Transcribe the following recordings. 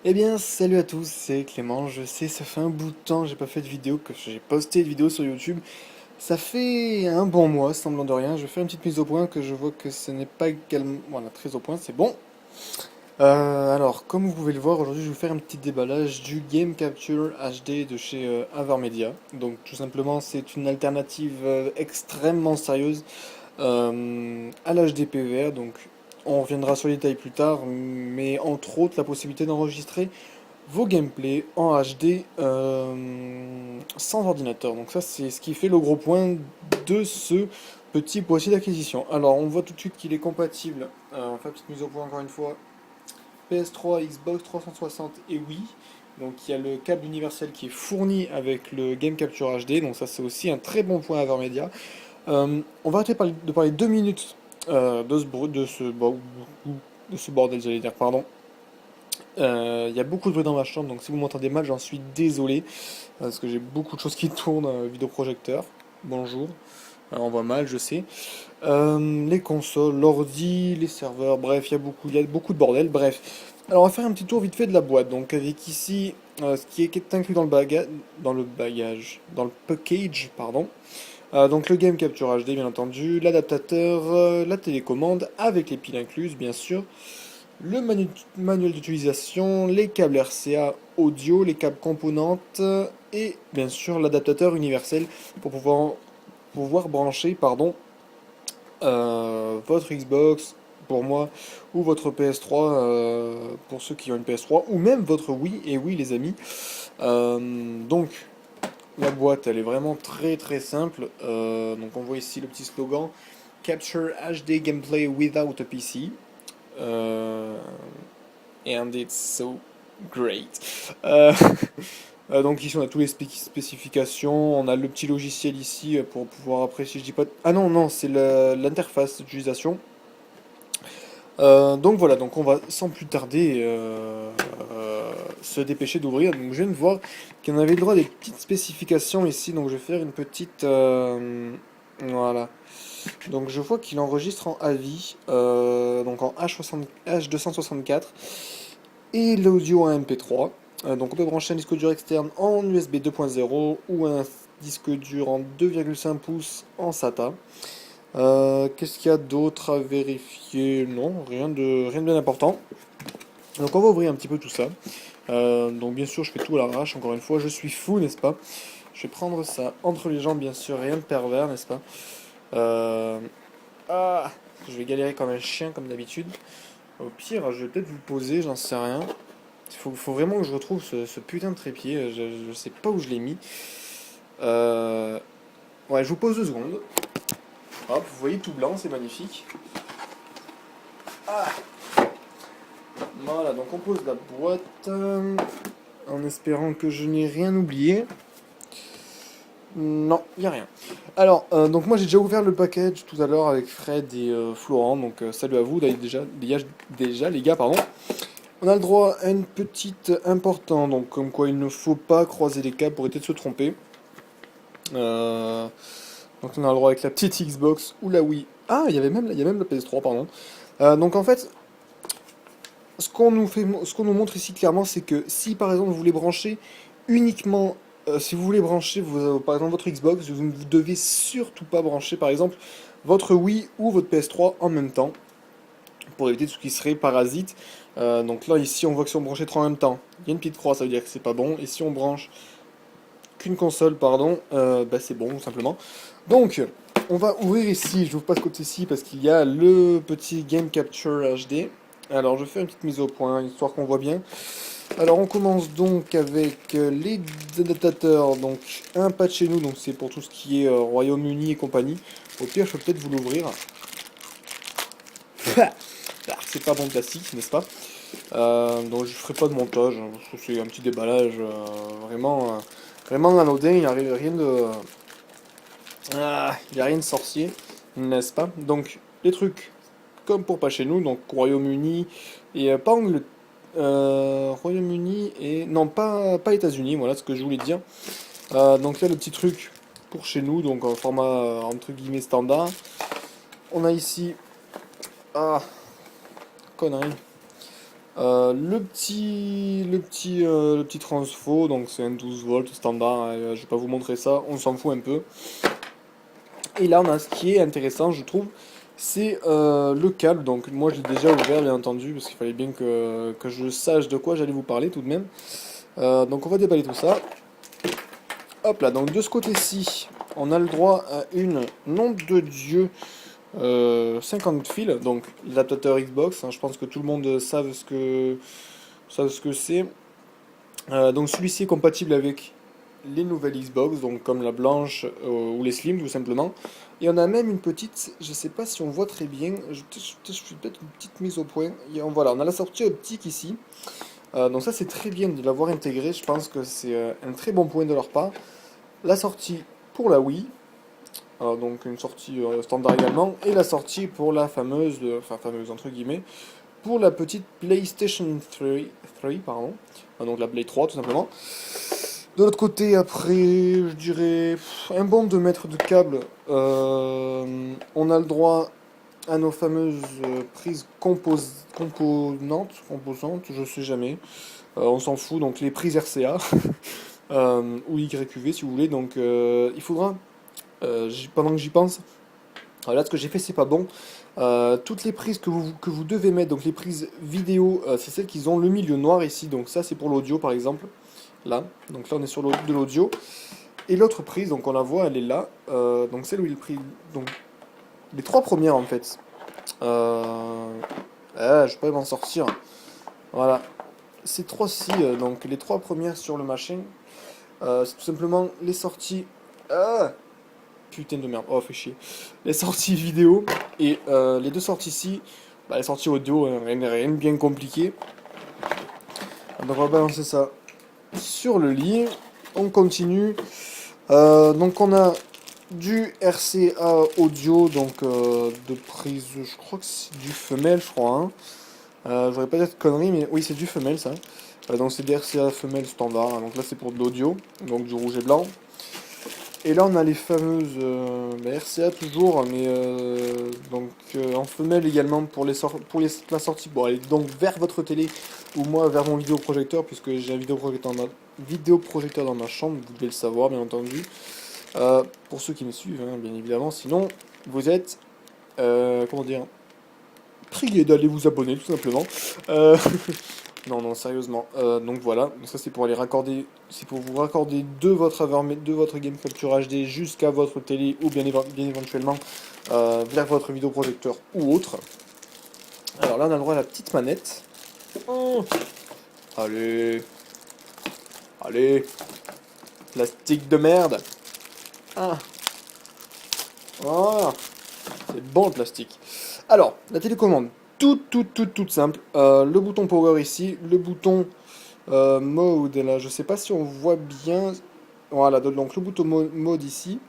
Eh bien, salut à tous, c'est Clément. Je sais, ça fait un bout de temps que j'ai pas fait de vidéo, que j'ai posté de vidéo sur YouTube. Ça fait un bon mois, semblant de rien. Je vais faire une petite mise au point que je vois que ce n'est pas également. Voilà, très au point, c'est bon. Alors, comme vous pouvez le voir, aujourd'hui je vais vous faire un petit déballage du Game Capture HD de chez Avermedia. Donc, tout simplement, c'est une alternative extrêmement sérieuse à l'HD PVR. Donc, on reviendra sur les détails plus tard, mais entre autres, la possibilité d'enregistrer vos gameplays en HD sans ordinateur. Donc ça c'est ce qui fait le gros point de ce petit boîtier d'acquisition. Alors on voit tout de suite qu'il est compatible, on fait une petite mise au point encore une fois, PS3, Xbox 360 et Wii. Donc il y a le câble universel qui est fourni avec le Game Capture HD, donc ça c'est aussi un très bon point à Avermedia. On va arrêter de parler 2 minutes de ce bordel, j'allais dire, pardon. Il y a beaucoup de bruit dans ma chambre, donc si vous m'entendez mal, j'en suis désolé, parce que j'ai beaucoup de choses qui tournent, vidéoprojecteur. Bonjour. On voit mal, je sais. Les consoles, l'ordi, les serveurs, bref, il y a beaucoup de bordel, bref. Alors on va faire un petit tour vite fait de la boîte, donc avec ici, qui est inclus dans le package, pardon. Donc le Game Capture HD, bien entendu, l'adaptateur, la télécommande, avec les piles incluses, bien sûr, le manuel d'utilisation, les câbles RCA audio, les câbles composantes et bien sûr l'adaptateur universel pour pouvoir brancher votre Xbox pour moi ou votre PS3 pour ceux qui ont une PS3 ou même votre Wii. Et oui les amis. Donc la boîte elle est vraiment très très simple. Donc on voit ici le petit slogan Capture HD Gameplay without a PC. Euh, and it's so great. Euh, donc ici on a toutes les spécifications, on a le petit logiciel ici pour pouvoir apprécier, je dis pas... Ah non, non, c'est l'interface d'utilisation. Donc voilà, donc on va sans plus tarder se dépêcher d'ouvrir. Donc je viens de voir qu'on avait le droit à des petites spécifications ici, donc je vais faire une petite... voilà. Donc je vois qu'il enregistre en AVI, donc en H264 et l'audio en MP3. Donc on peut brancher un disque dur externe en USB 2.0 ou un disque dur en 2,5 pouces en SATA. Qu'est-ce qu'il y a d'autre à vérifier? Non, rien de bien important. Donc on va ouvrir un petit peu tout ça. Donc bien sûr je fais tout à l'arrache, encore une fois, je suis fou, n'est-ce pas? Je vais prendre ça entre les jambes, bien sûr, rien de pervers, n'est-ce pas? Euh, Ah, je vais galérer comme un chien, comme d'habitude. Au pire, je vais peut-être vous poser, j'en sais rien. Faut vraiment que je retrouve ce putain de trépied. Je sais pas où je l'ai mis. Euh, Ouais, je vous pose 2 secondes. Hop, vous voyez tout blanc, c'est magnifique. Ah, voilà, donc on pose la boîte en espérant que je n'ai rien oublié. Non, il n'y a rien. Alors, donc moi j'ai déjà ouvert le package tout à l'heure avec Fred et Florent, donc salut à vous déjà les gars, pardon. On a le droit à une petite importante, donc comme quoi il ne faut pas croiser les câbles pour éviter de se tromper. Euh, donc on a le droit avec la petite Xbox ou la Wii. Ah, il y a même la PS3, pardon. Donc en fait, ce qu'on nous montre ici clairement, c'est que si par exemple vous voulez brancher uniquement, si vous voulez brancher par exemple votre Xbox, vous ne devez surtout pas brancher par exemple votre Wii ou votre PS3 en même temps pour éviter tout ce qui serait parasite. Donc là ici on voit que si on branchait trois en même temps, il y a une petite croix, ça veut dire que c'est pas bon. Et si on branche qu'une console, pardon, bah c'est bon tout simplement. Donc on va ouvrir ici, je vous passe côté-ci parce qu'il y a le petit Game Capture HD. Alors je fais une petite mise au point, histoire qu'on voit bien. Alors on commence donc avec les adaptateurs, donc un pas de chez nous, donc c'est pour tout ce qui est Royaume-Uni et compagnie. Au pire je peux peut-être vous l'ouvrir. Ah, c'est pas bon plastique, n'est-ce pas? Donc je ferai pas de montage, hein, parce que c'est un petit déballage vraiment anodin, il n'y a rien de... il y a rien de sorcier, n'est-ce pas? Donc les trucs comme pour pas chez nous, donc Royaume-Uni et pas Angleterre. Royaume-Uni et... Non, pas États-Unis, voilà ce que je voulais dire. Donc là, le petit truc pour chez nous, donc en format entre guillemets standard. On a ici... Ah, connerie. Le petit transfo, donc c'est un 12 volts standard, je vais pas vous montrer ça, on s'en fout un peu. Et là on a ce qui est intéressant je trouve, c'est le câble, donc moi je l'ai déjà ouvert bien entendu, parce qu'il fallait bien que je sache de quoi j'allais vous parler tout de même. Donc on va déballer tout ça. Hop là, donc de ce côté-ci, on a le droit à une, nom de Dieu, 50 fils, donc l'adaptateur Xbox, hein, je pense que tout le monde savent ce que c'est. Donc celui-ci est compatible avec les nouvelles Xbox, donc comme la blanche ou les Slim tout simplement. Et on a même une petite, je sais pas si on voit très bien, je fais peut-être une petite mise au point. Voilà, on a la sortie optique ici. Donc ça c'est très bien de l'avoir intégré, je pense que c'est un très bon point de leur part. La sortie pour la Wii, donc une sortie standard également, et la sortie pour la fameuse, enfin fameuse entre guillemets, pour la petite PlayStation 3 pardon, donc la Play 3 tout simplement. De l'autre côté, après, je dirais un bon 2 mètres de câble. On a le droit à nos fameuses prises composantes, je sais jamais. On s'en fout, donc les prises RCA ou YQV si vous voulez. Donc il faudra, pendant que j'y pense, là ce que j'ai fait c'est pas bon. Toutes les prises que vous devez mettre, donc les prises vidéo, c'est celles qui ont le milieu noir ici. Donc ça c'est pour l'audio par exemple. Là, donc là on est sur de l'audio. Et l'autre prise, donc on la voit, elle est là. Donc celle où il pris. Donc les trois premières en fait. Je peux m'en sortir. Voilà. Ces trois-ci, donc les trois premières sur le machin, c'est tout simplement les sorties. Putain de merde, oh fait chier. Les sorties vidéo et les deux sorties-ci, bah, les sorties audio, hein, rien de bien compliqué. Donc on va balancer ça sur le lit. On continue. Donc on a du RCA audio, donc de prise, je crois que c'est du femelle, je crois. Hein. Je voudrais pas dire de conneries, mais oui, c'est du femelle ça. Donc c'est des RCA femelle standard. Hein. Donc là c'est pour de l'audio, donc du rouge et blanc. Et là on a les fameuses RCA toujours, mais en femelle également pour la sortie. Bon, allez donc vers votre télé ou moi vers mon vidéoprojecteur, puisque j'ai un vidéoprojecteur dans ma chambre, vous devez le savoir bien entendu. Pour ceux qui me suivent, hein, bien évidemment. Sinon, vous êtes, comment dire, prié d'aller vous abonner tout simplement. Non, non, sérieusement. Donc voilà, donc ça c'est pour aller raccorder, c'est pour vous raccorder de votre Game Capture HD jusqu'à votre télé ou bien éventuellement vers votre vidéoprojecteur ou autre. Alors là, on a le droit à la petite manette. Oh, allez, allez, plastique de merde. Ah, voilà, c'est bon le plastique. Alors, la télécommande, toute simple. Le bouton power ici, le bouton mode là, je sais pas si on voit bien. Voilà, donc le bouton mode ici,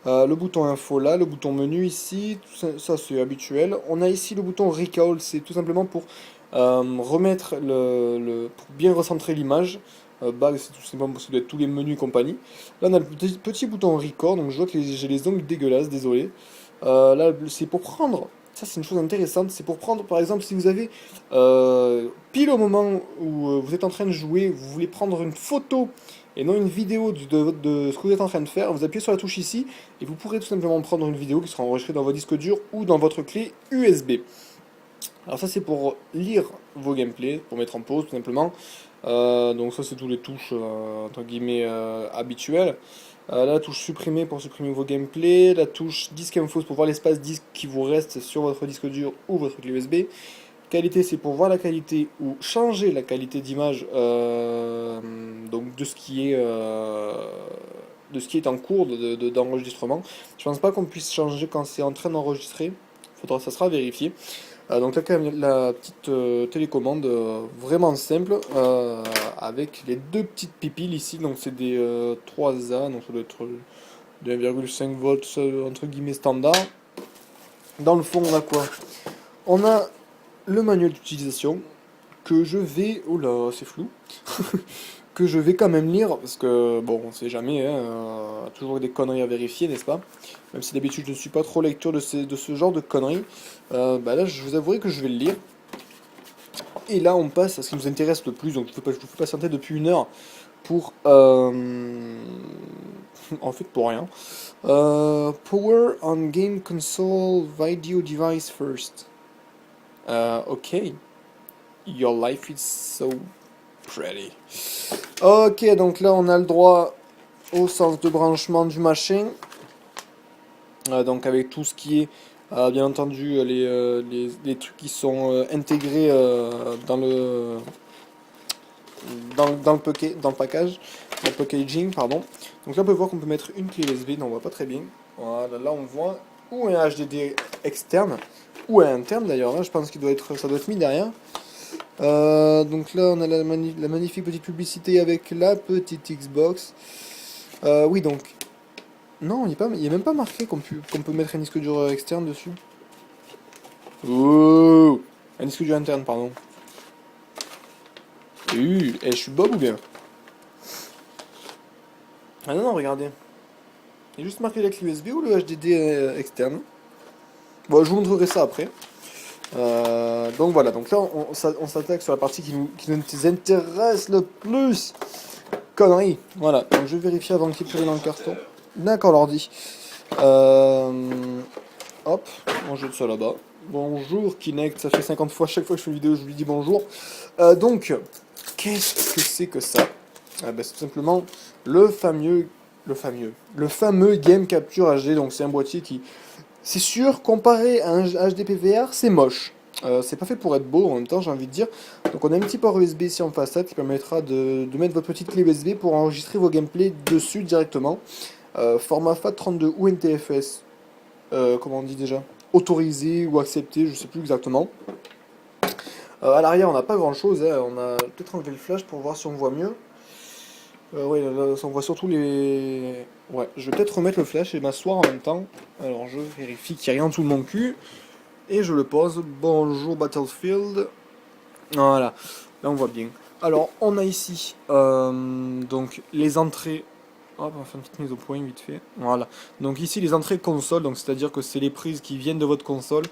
le bouton info là, le bouton menu ici, ça c'est habituel. On a ici le bouton recall, c'est tout simplement pour remettre pour bien recentrer l'image. Bag, c'est tout simplement parce que tous les menus et compagnie. Là, on a le petit bouton record, donc je vois que j'ai les ongles dégueulasses, désolé. Là, c'est pour prendre. Ça, c'est une chose intéressante. C'est pour prendre, par exemple, si vous avez pile au moment où vous êtes en train de jouer, vous voulez prendre une photo et non une vidéo de ce que vous êtes en train de faire, vous appuyez sur la touche ici et vous pourrez tout simplement prendre une vidéo qui sera enregistrée dans votre disque dur ou dans votre clé USB. Alors ça c'est pour lire vos gameplays, pour mettre en pause tout simplement. Donc ça c'est tous les touches entre guillemets habituelles. La touche supprimer pour supprimer vos gameplays, la touche disque info pour voir l'espace disque qui vous reste sur votre disque dur ou votre clé USB. Qualité c'est pour voir la qualité ou changer la qualité d'image donc de ce qui est en cours d'enregistrement. Je pense pas qu'on puisse changer quand c'est en train d'enregistrer. Ça sera vérifié. Donc là, quand même, la petite télécommande vraiment simple avec les deux petites pipiles ici. Donc c'est des 3A, donc ça doit être de 1,5 volts entre guillemets standard. Dans le fond, on a quoi? On a le manuel d'utilisation que je vais. Oh là, c'est flou. Que je vais quand même lire parce que bon, on sait jamais, hein, toujours des conneries à vérifier, n'est-ce pas? Même si d'habitude je ne suis pas trop lecteur de ce genre de conneries, bah là je vous avouerai que je vais le lire. Et là, on passe à ce qui nous intéresse le plus. Donc, je vous fais patienter depuis 1 heure pour... en fait, pour rien. Power on game console video device first. Ok. Your life is so pretty. Ok, donc là, on a le droit au sens de branchement du machin. Donc avec tout ce qui est, bien entendu, les trucs qui sont intégrés dans le package, dans le packaging, pardon. Donc là, on peut voir qu'on peut mettre une clé USB, non, on voit pas très bien. Voilà, là, on voit ou un HDD externe, ou un interne d'ailleurs, hein, je pense ça doit être mis derrière. Donc là, on a la magnifique petite publicité avec la petite Xbox. Oui, donc non, il n'y a même pas marqué qu'on peut mettre un disque dur externe dessus. Oh, un disque dur interne, pardon. Je suis Bob ou bien? Ah non, non, regardez. Il y a juste marqué la clé USB ou le HDD externe. Bon, je vous montrerai ça après. Donc voilà, donc là on s'attaque sur la partie qui nous intéresse le plus. Connerie. Voilà, donc je vérifie avant qu'il y ait plus rien dans le carton. D'accord, l'ordi. Hop, on jette ça là-bas. Bonjour Kinect, ça fait 50 fois, chaque fois que je fais une vidéo, je lui dis bonjour. Donc, qu'est-ce que c'est que ça? C'est tout simplement le fameux Game Capture HD. Donc c'est un boîtier qui, c'est sûr, comparé à un HD PVR, c'est moche. C'est pas fait pour être beau en même temps, j'ai envie de dire. Donc on a un petit port USB ici en façade qui permettra de mettre votre petite clé USB pour enregistrer vos gameplays dessus directement. Format FAT32 ou NTFS, comment on dit déjà? Autorisé ou accepté, je sais plus exactement. À l'arrière, on n'a pas grand chose, hein. On a peut-être enlevé le flash pour voir si on voit mieux. Ouais, là, on voit surtout les. Ouais, je vais peut-être remettre le flash et m'asseoir en même temps. Alors, je vérifie qu'il n'y a rien en dessous de mon cul. Et je le pose. Bonjour Battlefield. Voilà, là on voit bien. Alors, on a ici donc les entrées. Hop, on va faire une petite mise au point vite fait. Voilà. Donc ici les entrées console, donc c'est-à-dire que c'est les prises qui viennent de votre console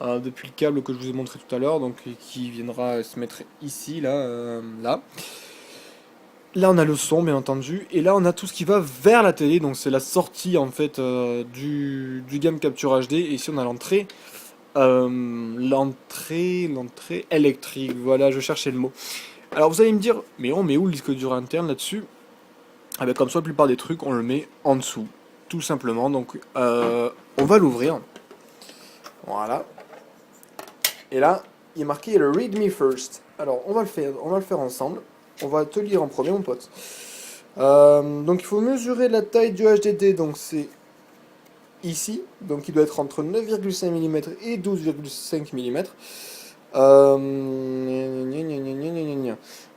depuis le câble que je vous ai montré tout à l'heure, donc qui viendra se mettre ici, là, là. Là on a le son bien entendu, et là on a tout ce qui va vers la télé, donc c'est la sortie en fait du Game Capture HD, et ici on a l'entrée électrique, voilà, je cherchais le mot. Alors vous allez me dire, mais on met où le disque dur interne là-dessus? Ah ben, comme ça, la plupart des trucs, on le met en dessous, tout simplement. Donc on va l'ouvrir, voilà. Et là, il est marqué le Read Me First. Alors on va le faire ensemble. On va te lire en premier, mon pote. Donc il faut mesurer la taille du HDD, donc c'est ici, donc il doit être entre 9,5 mm et 12,5 mm.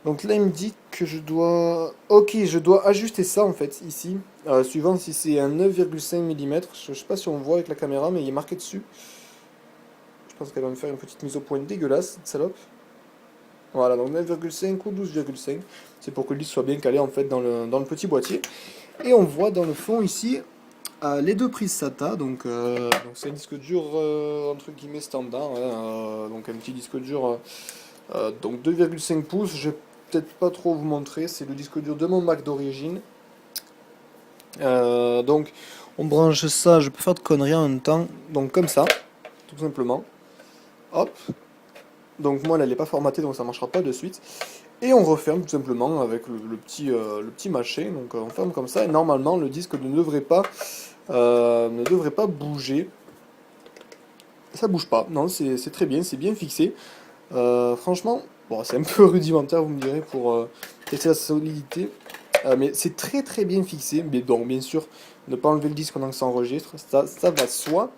Donc là il me dit que je dois... Ok, je dois ajuster ça en fait, ici, suivant si c'est un 9,5 mm. Je sais pas si on voit avec la caméra, mais il est marqué dessus. Je pense qu'elle va me faire une petite mise au point dégueulasse, cette salope. Voilà, donc 9,5 ou 12,5. C'est pour que le disque soit bien calé en fait dans le petit boîtier. Et on voit dans le fond ici les deux prises SATA. Donc c'est un disque dur entre guillemets standard. Hein, donc un petit disque dur donc 2,5 pouces. Je vais peut-être pas trop vous montrer. C'est le disque dur de mon Mac d'origine. Donc on branche ça. Je peux faire de conneries en même temps. Donc comme ça, tout simplement. Hop. Donc moi, elle n'est pas formatée, donc ça ne marchera pas de suite. Et on referme tout simplement avec le petit machin. Donc on ferme comme ça, et normalement le disque ne devrait pas bouger. Ça bouge pas, non, c'est très bien, c'est bien fixé. Franchement, bon, c'est un peu rudimentaire, vous me direz, pour tester la solidité. Mais c'est très très bien fixé. Mais donc, bien sûr, ne pas enlever le disque pendant que ça enregistre, ça va de soi.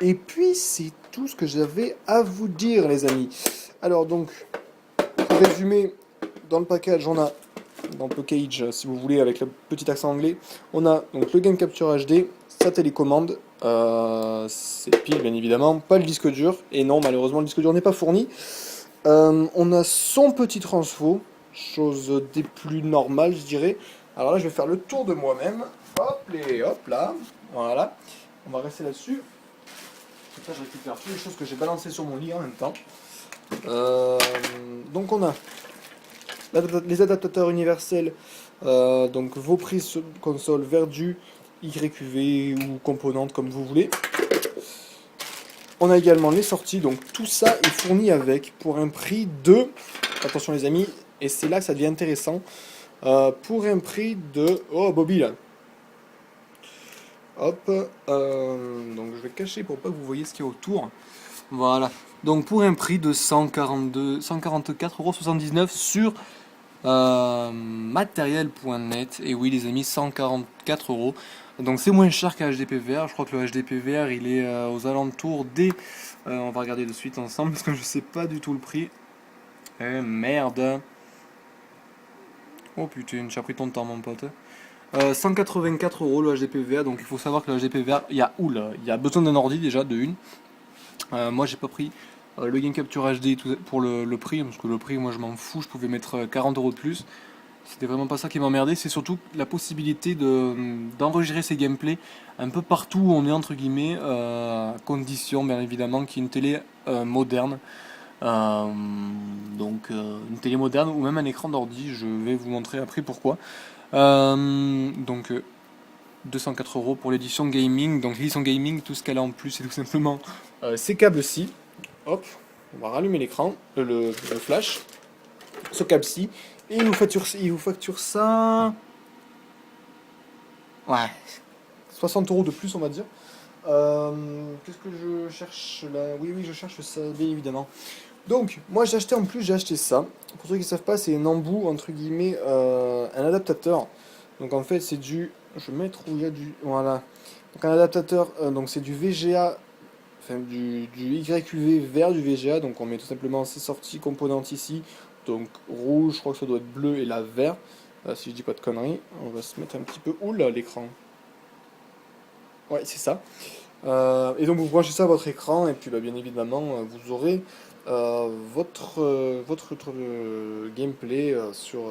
Et puis c'est tout ce que j'avais à vous dire, les amis. Alors donc, pour résumer, dans le package, on a, dans le package, si vous voulez, avec le petit accent anglais, on a donc le Game Capture HD, sa télécommande, c'est pile bien évidemment, pas le disque dur, et non, malheureusement le disque dur n'est pas fourni. On a son petit transfo, chose des plus normales, je dirais. Alors là, je vais faire le tour de moi-même. Hop, et hop là, voilà. On va rester là-dessus. Comme ça, je récupère toutes les choses que j'ai balancées sur mon lit en même temps. Euh, donc on a les adaptateurs universels, donc vos prises console Verdu, YQV ou composante comme vous voulez. On a également les sorties, donc tout ça est fourni avec pour un prix de, attention les amis, et c'est là que ça devient intéressant, pour un prix de, oh Bobby là, hop, donc je vais cacher pour pas que vous voyez ce qu'il y a autour, voilà, donc pour un prix de 144,79€ sur matériel.net, et oui les amis, 144€. Donc c'est moins cher qu'un HDPVR. Je crois que le HDPVR il est aux alentours des... on va regarder de suite ensemble parce que je sais pas du tout le prix. Merde. Oh putain, tu as pris ton temps mon pote. 184€ le HDPVR. Donc il faut savoir que le HDPVR, il y a où là? Il y a besoin d'un ordi déjà de une. Moi j'ai pas pris le Game Capture HD pour le prix, parce que le prix moi je m'en fous, je pouvais mettre 40€ de plus. C'était vraiment pas ça qui m'emmerdait, c'est surtout la possibilité d'enregistrer ces gameplays un peu partout où on est entre guillemets, à condition bien évidemment qu'il y ait une télé moderne. Une télé moderne ou même un écran d'ordi, je vais vous montrer après pourquoi. 204€ pour l'édition gaming. Donc l'édition gaming, tout ce qu'elle a en plus, c'est tout simplement ces câbles-ci. Hop, on va rallumer l'écran, le flash, ce câble-ci, et il vous facture ça. Ouais, 60€ de plus, on va dire. Qu'est-ce que je cherche là? Oui, je cherche ça, bien évidemment. Donc, moi j'ai acheté en plus, j'ai acheté ça. Pour ceux qui ne savent pas, c'est un embout, entre guillemets, un adaptateur. Donc en fait, c'est du. Je vais mettre où il y a du. Voilà. Donc un adaptateur, donc c'est du VGA, enfin du YQV vers du VGA. Donc on met tout simplement ces sorties composantes ici. Donc rouge, je crois que ça doit être bleu et là vert. Si je dis pas de conneries, on va se mettre un petit peu. Oula, l'écran. Ouais, c'est ça. Et donc vous branchez ça à votre écran et puis bah, bien évidemment vous aurez votre gameplay sur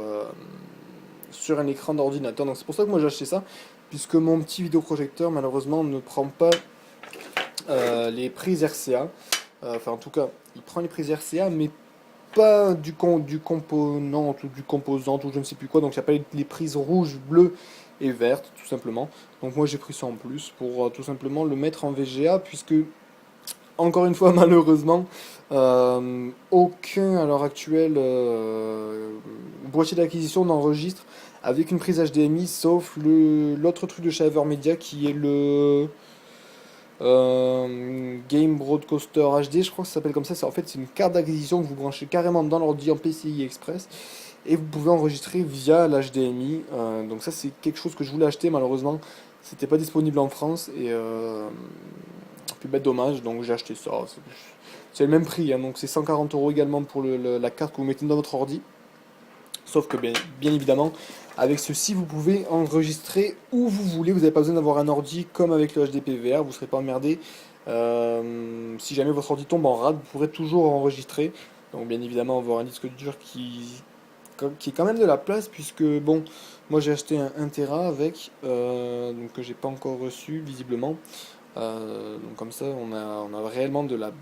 un écran d'ordinateur. Donc c'est pour ça que moi j'ai acheté ça, puisque mon petit vidéoprojecteur malheureusement ne prend pas les prises RCA. Enfin en tout cas il prend les prises RCA mais pas du component ou du composant ou je ne sais plus quoi. Donc il n'y a pas les prises rouges, bleues et vertes tout simplement. Donc moi j'ai pris ça en plus pour tout simplement le mettre en VGA, puisque encore une fois malheureusement aucun à l'heure actuelle boîtier d'acquisition n'enregistre avec une prise HDMI, sauf l'autre truc de chez Media qui est le Game Broadcaster HD, je crois que ça s'appelle comme ça. En fait, c'est une carte d'acquisition que vous branchez carrément dans l'ordi en PCI Express et vous pouvez enregistrer via l'HDMI. Donc ça, c'est quelque chose que je voulais acheter, malheureusement, c'était pas disponible en France et puis bah, dommage, donc j'ai acheté ça. C'est le même prix, hein, donc c'est 140€ également pour la carte que vous mettez dans votre ordi. Sauf que bien évidemment, avec ceci, vous pouvez enregistrer où vous voulez. Vous n'avez pas besoin d'avoir un ordi comme avec le HDPVR. Vous ne serez pas emmerdé. Si jamais votre ordi tombe en rade, vous pourrez toujours enregistrer. Donc bien évidemment, avoir un disque dur qui est quand même de la place, puisque bon, moi j'ai acheté un 1 Tera avec, donc que j'ai pas encore reçu visiblement. Donc comme ça, on a réellement de la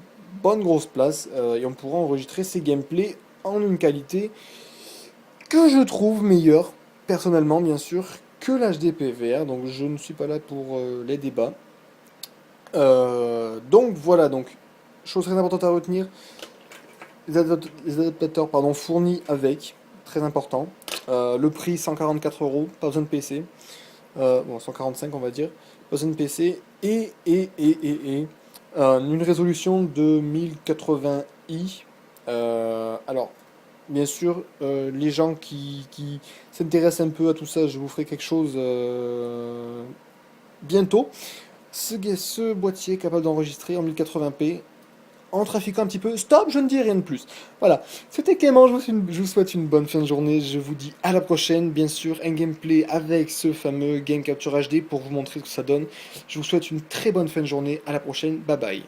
bonne grosse place et on pourra enregistrer ces gameplays en une qualité que je trouve meilleure, personnellement bien sûr, que l'HDPVR. Donc je ne suis pas là pour les débats. Donc voilà, donc chose très importante à retenir, les adaptateurs pardon, fournis avec, très important. Le prix 144€, pas besoin de PC. Bon, 145 on va dire, pas besoin de PC. Et une résolution de 1080i. Alors, bien sûr, les gens qui s'intéressent un peu à tout ça, je vous ferai quelque chose bientôt. Ce boîtier est capable d'enregistrer en 1080p en trafiquant un petit peu. Stop, je ne dis rien de plus. Voilà, c'était Clément, je vous souhaite une bonne fin de journée. Je vous dis à la prochaine, bien sûr, un gameplay avec ce fameux Game Capture HD pour vous montrer ce que ça donne. Je vous souhaite une très bonne fin de journée. À la prochaine, bye bye.